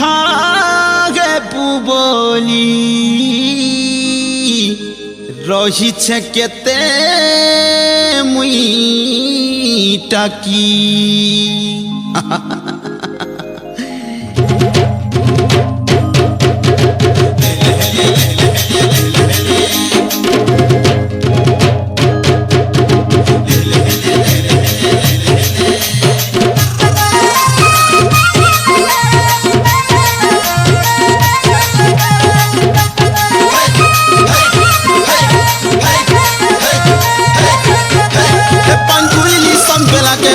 ভাগে পুবলি রহিছে কেতে মুই টাকি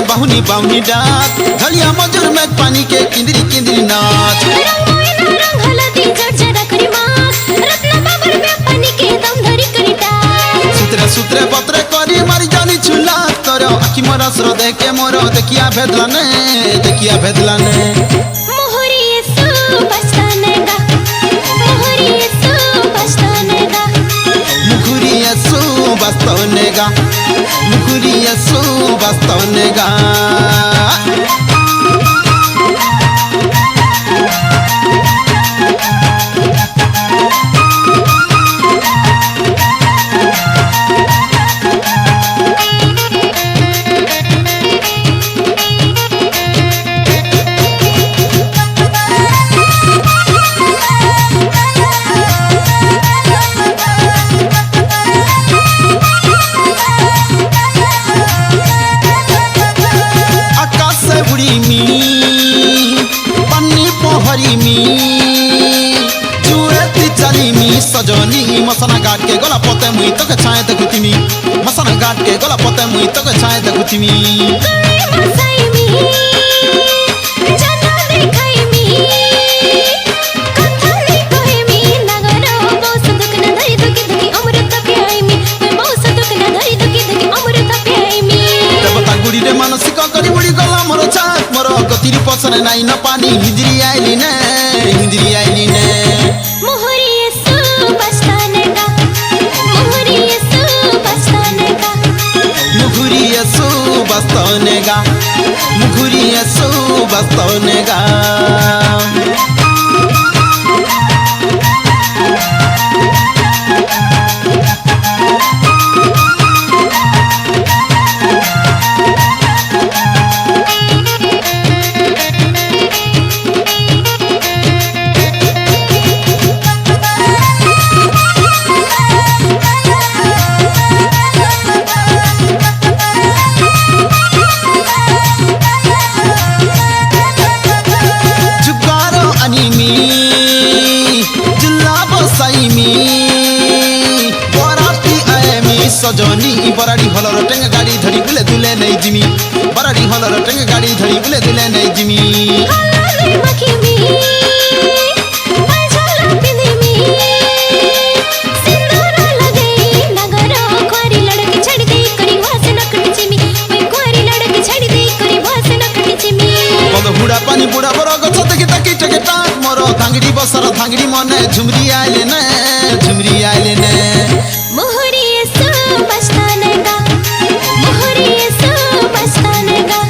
बाहुनी बाहुनी डाक घड़िया मजूर में पानी के किंदरी किंदरी नाच रंग हलदी जर्जरा करी मास रत्न बाबर में पानी के दम धरी करी डाक सुत्रे सुत्रे पत्रे करी मारी जानी छुला करो आखी मोरा स्रो देखे मोरो देखिया भेदलाने मोहरी सु बस्ताने गा मोहरी सु बस्ताने गा मुखुरी सु बस्ताने गा मुखुरी सु बस्ताने गा सजनी मसना घाट के गला पते मुई तक छाए देखुतिमी मसना घाट के गला पते मुई तक छाए देखुतिमी मसाई मी जाना देखाई मी कथानी कहे मी नगर बहुत दुख न धरी दुखी दुखी अमृत पे आई मी बहुत दुख न धरी दुखी दुखी अमृत पे आई मी देवता गुड़ी रे मानसिक करी बुड़ी गला मोर छात मोर गतिरी पसने नाई न पानी हिजरी आइली ने मोहरी सु बस्ताने गा मोहरी सु बस्ताने गा मुखुरी सु बस्ताने गा मुखुरी सु बस्ताने गा सजनी बराड़ी हलर टेंग गाड़ी धरी बुले दुले नहीं जिमी बराड़ी हलर टेंग गाड़ी धरी बुले दुले नहीं जिमी हलाली मखी मी बाजाला पिंदी मी सिंदूर लगे नगर कोरी लड़की छड़ी दे करी वासे न कटी मी ओए कोरी लड़की छड़ी दे करी वासे न कटी मी बंद बुड़ा पानी बुड़ा बरो गछ तकी तकी टके टाक मोरो धांगड़ी बसर धांगड़ी मने झुमरी आइले ने मोहरी सु बस्ताने गा मोहरी सु बस्ताने गा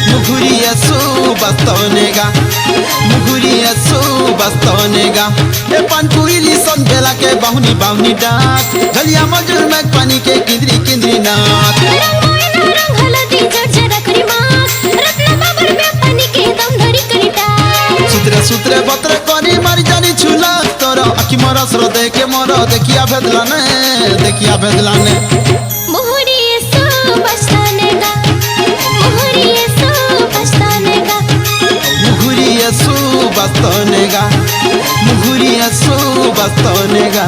मुखुरी सु बस्ताने गा मुखुरी सु बस्ताने गा ए पानपुरी सन बेला के बाहुनी बाहुनी डाक झलिया मजूर में पानी के किंदरी किंदरी नाच रंग हलदी जर्जरा करी मास रत्न बाबर में पानी के दम धरी करी डाक सुत्रे सुत्रे पत्रे करी मारी जानी छुला तोर आखी मोरा स्रो देखे मोरो देखिया भेदलाने मोहरी सु बस्ताने गा मोहरी सु बस्ताने गा मुखुरी सु बस्ताने गा मुखुरी सु बस्ताने गा